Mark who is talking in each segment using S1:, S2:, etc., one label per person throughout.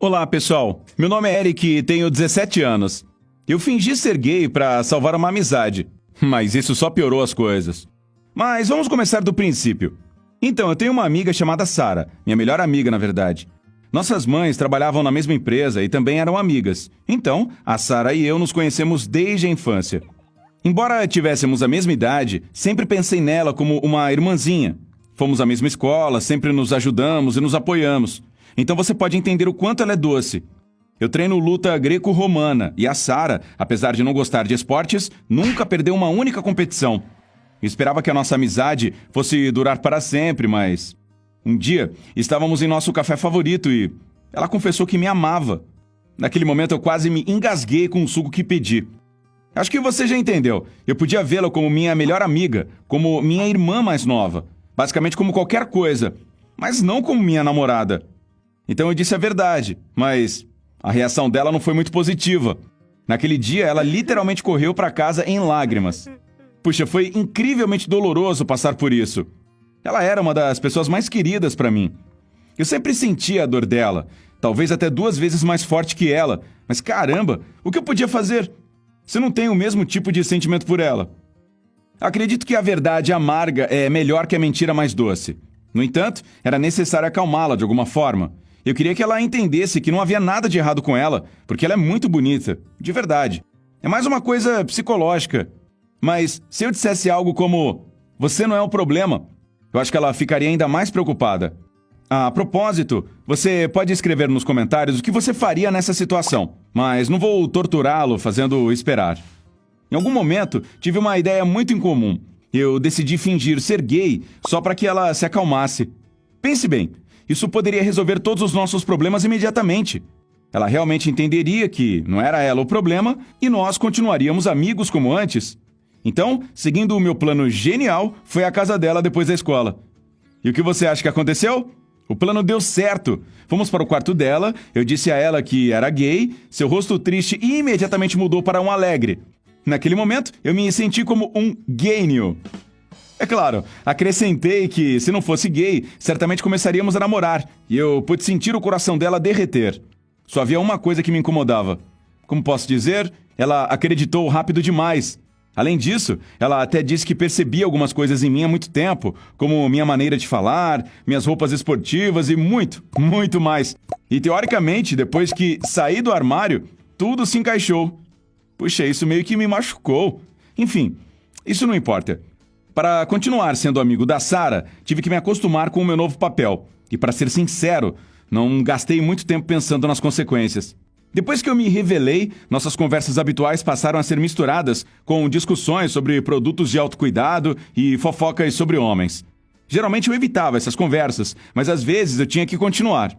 S1: Olá, pessoal. Meu nome é Eric e tenho 17 anos. Eu fingi ser gay pra salvar uma amizade, mas isso só piorou as coisas. Mas vamos começar do princípio. Então, eu tenho uma amiga chamada Sara, minha melhor amiga, na verdade. Nossas mães trabalhavam na mesma empresa e também eram amigas. Então, a Sara e eu nos conhecemos desde a infância. Embora tivéssemos a mesma idade, sempre pensei nela como uma irmãzinha. Fomos à mesma escola, sempre nos ajudamos e nos apoiamos. Então você pode entender o quanto ela é doce. Eu treino luta greco-romana e a Sara, apesar de não gostar de esportes, nunca perdeu uma única competição. Eu esperava que a nossa amizade fosse durar para sempre, mas... Um dia, estávamos em nosso café favorito e ela confessou que me amava. Naquele momento eu quase me engasguei com o suco que pedi. Acho que você já entendeu. Eu podia vê-la como minha melhor amiga, como minha irmã mais nova. Basicamente como qualquer coisa, mas não como minha namorada. Então eu disse a verdade, mas a reação dela não foi muito positiva. Naquele dia, ela literalmente correu para casa em lágrimas. Puxa, foi incrivelmente doloroso passar por isso. Ela era uma das pessoas mais queridas para mim. Eu sempre sentia a dor dela, talvez até 2 vezes mais forte que ela. Mas caramba, o que eu podia fazer? Se eu não tenho o mesmo tipo de sentimento por ela. Acredito que a verdade amarga é melhor que a mentira mais doce. No entanto, era necessário acalmá-la de alguma forma. Eu queria que ela entendesse que não havia nada de errado com ela, porque ela é muito bonita, de verdade. É mais uma coisa psicológica. Mas se eu dissesse algo como, você não é o problema, eu acho que ela ficaria ainda mais preocupada. A propósito, você pode escrever nos comentários o que você faria nessa situação, mas não vou torturá-lo fazendo esperar. Em algum momento, tive uma ideia muito incomum. Eu decidi fingir ser gay só para que ela se acalmasse. Pense bem, isso poderia resolver todos os nossos problemas imediatamente. Ela realmente entenderia que não era ela o problema e nós continuaríamos amigos como antes. Então, seguindo o meu plano genial, fui à casa dela depois da escola. E o que você acha que aconteceu? O plano deu certo. Fomos para o quarto dela, eu disse a ela que era gay, seu rosto triste imediatamente mudou para um alegre. Naquele momento, eu me senti como um gênio. É claro, acrescentei que, se não fosse gay, certamente começaríamos a namorar, e eu pude sentir o coração dela derreter. Só havia uma coisa que me incomodava. Como posso dizer, ela acreditou rápido demais. Além disso, ela até disse que percebia algumas coisas em mim há muito tempo, como minha maneira de falar, minhas roupas esportivas e muito, muito mais. E teoricamente, depois que saí do armário, tudo se encaixou. Puxa, isso meio que me machucou. Enfim, isso não importa. Para continuar sendo amigo da Sara, tive que me acostumar com o meu novo papel. E para ser sincero, não gastei muito tempo pensando nas consequências. Depois que eu me revelei, nossas conversas habituais passaram a ser misturadas com discussões sobre produtos de autocuidado e fofocas sobre homens. Geralmente eu evitava essas conversas, mas às vezes eu tinha que continuar.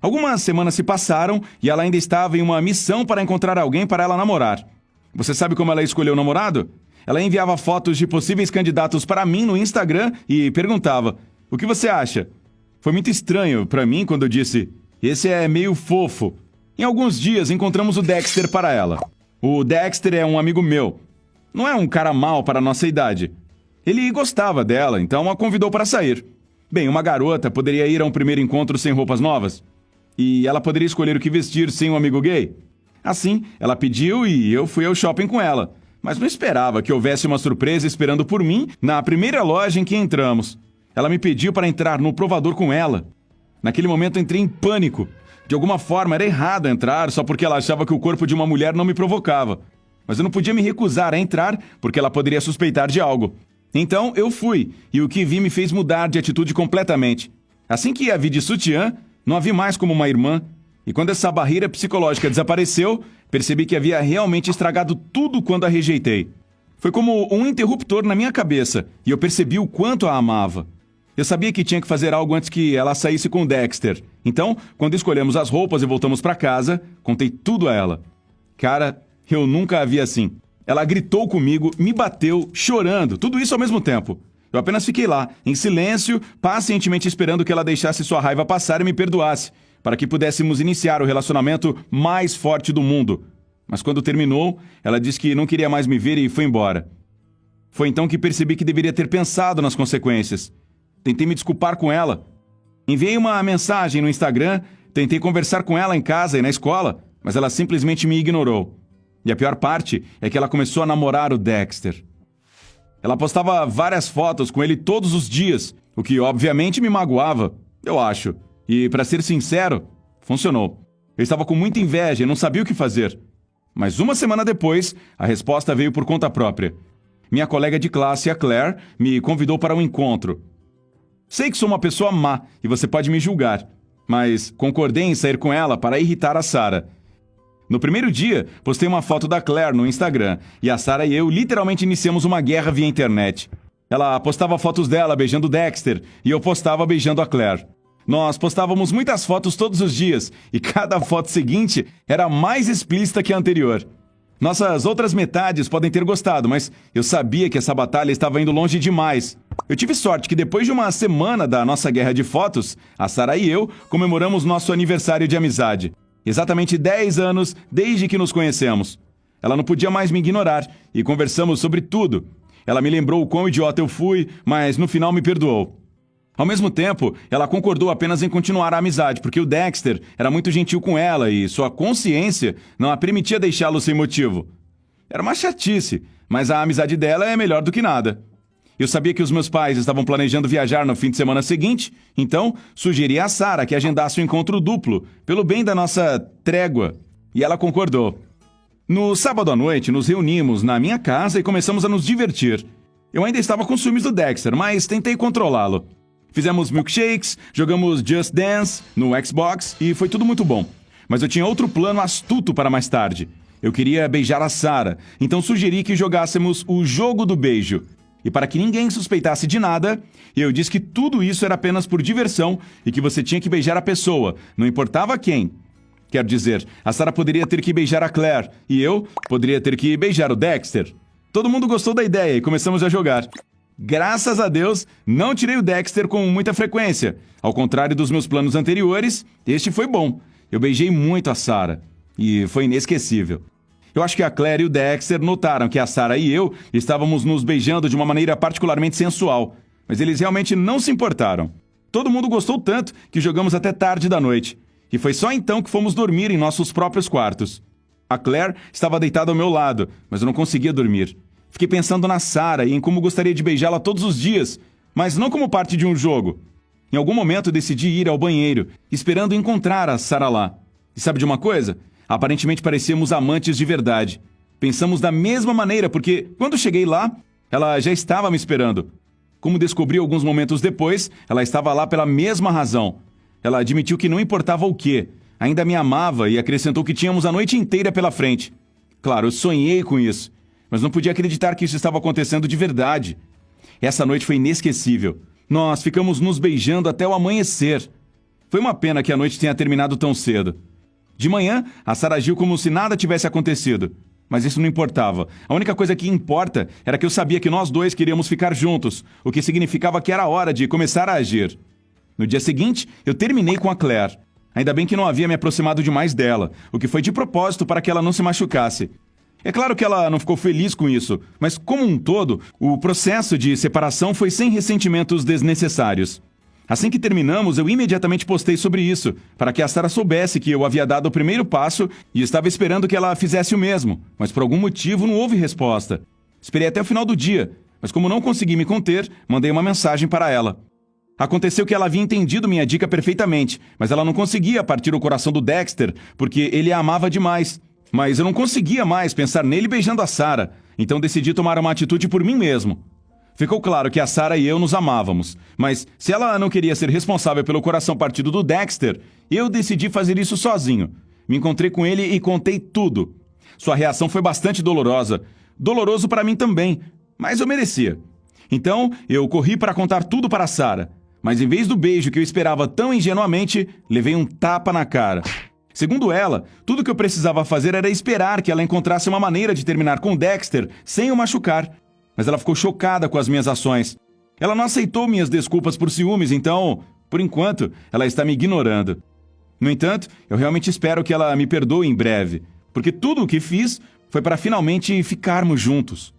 S1: Algumas semanas se passaram e ela ainda estava em uma missão para encontrar alguém para ela namorar. Você sabe como ela escolheu o namorado? Ela enviava fotos de possíveis candidatos para mim no Instagram e perguntava, o que você acha? Foi muito estranho para mim quando eu disse, esse é meio fofo. Em alguns dias, encontramos o Dexter para ela. O Dexter é um amigo meu. Não é um cara mau para a nossa idade. Ele gostava dela, então a convidou para sair. Bem, uma garota poderia ir a um primeiro encontro sem roupas novas? E ela poderia escolher o que vestir sem um amigo gay? Assim, ela pediu e eu fui ao shopping com ela. Mas não esperava que houvesse uma surpresa esperando por mim na primeira loja em que entramos. Ela me pediu para entrar no provador com ela. Naquele momento entrei em pânico. De alguma forma, era errado entrar só porque ela achava que o corpo de uma mulher não me provocava. Mas eu não podia me recusar a entrar porque ela poderia suspeitar de algo. Então, eu fui, e o que vi me fez mudar de atitude completamente. Assim que a vi de sutiã, não a vi mais como uma irmã. E quando essa barreira psicológica desapareceu, percebi que havia realmente estragado tudo quando a rejeitei. Foi como um interruptor na minha cabeça, e eu percebi o quanto a amava. Eu sabia que tinha que fazer algo antes que ela saísse com o Dexter. Então, quando escolhemos as roupas e voltamos para casa, contei tudo a ela. Cara, eu nunca a vi assim. Ela gritou comigo, me bateu, chorando, tudo isso ao mesmo tempo. Eu apenas fiquei lá, em silêncio, pacientemente esperando que ela deixasse sua raiva passar e me perdoasse, para que pudéssemos iniciar o relacionamento mais forte do mundo. Mas quando terminou, ela disse que não queria mais me ver e foi embora. Foi então que percebi que deveria ter pensado nas consequências. Tentei me desculpar com ela. Enviei uma mensagem no Instagram Tentei conversar com ela em casa e na escola, mas ela simplesmente me ignorou. E a pior parte é que ela começou a namorar o Dexter. Ela postava várias fotos com ele todos os dias, o que obviamente me magoava, eu acho. E, pra ser sincero, funcionou. Eu estava com muita inveja e não sabia o que fazer. Mas uma semana depois, a resposta veio por conta própria. Minha colega de classe, a Claire, me convidou para um encontro. Sei que sou uma pessoa má e você pode me julgar, mas concordei em sair com ela para irritar a Sarah. No primeiro dia, postei uma foto da Claire no Instagram e a Sarah e eu literalmente iniciamos uma guerra via internet. Ela postava fotos dela beijando Dexter e eu postava beijando a Claire. Nós postávamos muitas fotos todos os dias e cada foto seguinte era mais explícita que a anterior. Nossas outras metades podem ter gostado, mas eu sabia que essa batalha estava indo longe demais. Eu tive sorte que depois de uma semana da nossa guerra de fotos, a Sarah e eu comemoramos nosso aniversário de amizade. Exatamente 10 anos desde que nos conhecemos. Ela não podia mais me ignorar e conversamos sobre tudo. Ela me lembrou o quão idiota eu fui, mas no final me perdoou. Ao mesmo tempo, ela concordou apenas em continuar a amizade, porque o Dexter era muito gentil com ela e sua consciência não a permitia deixá-lo sem motivo. Era uma chatice, mas a amizade dela é melhor do que nada. Eu sabia que os meus pais estavam planejando viajar no fim de semana seguinte, então sugeri a Sarah que agendasse um encontro duplo, pelo bem da nossa trégua, e ela concordou. No sábado à noite, nos reunimos na minha casa e começamos a nos divertir. Eu ainda estava com ciúmes do Dexter, mas tentei controlá-lo. Fizemos milkshakes, jogamos Just Dance no Xbox e foi tudo muito bom. Mas eu tinha outro plano astuto para mais tarde. Eu queria beijar a Sarah, então sugeri que jogássemos o jogo do beijo. E para que ninguém suspeitasse de nada, eu disse que tudo isso era apenas por diversão e que você tinha que beijar a pessoa, não importava quem. Quer dizer, a Sarah poderia ter que beijar a Claire e eu poderia ter que beijar o Dexter. Todo mundo gostou da ideia e começamos a jogar. Graças a Deus, não tirei o Dexter com muita frequência. Ao contrário dos meus planos anteriores, este foi bom. Eu beijei muito a Sarah. E foi inesquecível. Eu acho que a Claire e o Dexter notaram que a Sarah e eu estávamos nos beijando de uma maneira particularmente sensual. Mas eles realmente não se importaram. Todo mundo gostou tanto que jogamos até tarde da noite. E foi só então que fomos dormir em nossos próprios quartos. A Claire estava deitada ao meu lado, mas eu não conseguia dormir. Fiquei pensando na Sarah e em como gostaria de beijá-la todos os dias, mas não como parte de um jogo. Em algum momento decidi ir ao banheiro, esperando encontrar a Sarah lá. E sabe de uma coisa? Aparentemente parecíamos amantes de verdade. Pensamos da mesma maneira, porque quando cheguei lá, ela já estava me esperando. Como descobri alguns momentos depois, ela estava lá pela mesma razão. Ela admitiu que não importava o quê, ainda me amava e acrescentou que tínhamos a noite inteira pela frente. Claro, eu sonhei com isso. Mas não podia acreditar que isso estava acontecendo de verdade. Essa noite foi inesquecível. Nós ficamos nos beijando até o amanhecer. Foi uma pena que a noite tenha terminado tão cedo. De manhã, a Sarah agiu como se nada tivesse acontecido. Mas isso não importava. A única coisa que importa era que eu sabia que nós dois queríamos ficar juntos, o que significava que era hora de começar a agir. No dia seguinte, eu terminei com a Claire. Ainda bem que não havia me aproximado demais dela, o que foi de propósito para que ela não se machucasse. É claro que ela não ficou feliz com isso, mas como um todo, o processo de separação foi sem ressentimentos desnecessários. Assim que terminamos, eu imediatamente postei sobre isso, para que a Sarah soubesse que eu havia dado o primeiro passo e estava esperando que ela fizesse o mesmo, mas por algum motivo não houve resposta. Esperei até o final do dia, mas como não consegui me conter, mandei uma mensagem para ela. Aconteceu que ela havia entendido minha dica perfeitamente, mas ela não conseguia partir o coração do Dexter, porque ele a amava demais. Mas eu não conseguia mais pensar nele beijando a Sarah, então decidi tomar uma atitude por mim mesmo. Ficou claro que a Sarah e eu nos amávamos, mas se ela não queria ser responsável pelo coração partido do Dexter, eu decidi fazer isso sozinho. Me encontrei com ele e contei tudo. Sua reação foi bastante dolorosa. Doloroso para mim também, mas eu merecia. Então, eu corri para contar tudo para a Sarah, mas em vez do beijo que eu esperava tão ingenuamente, levei um tapa na cara. Segundo ela, tudo o que eu precisava fazer era esperar que ela encontrasse uma maneira de terminar com Dexter sem o machucar. Mas ela ficou chocada com as minhas ações. Ela não aceitou minhas desculpas por ciúmes, então, por enquanto, ela está me ignorando. No entanto, eu realmente espero que ela me perdoe em breve, porque tudo o que fiz foi para finalmente ficarmos juntos.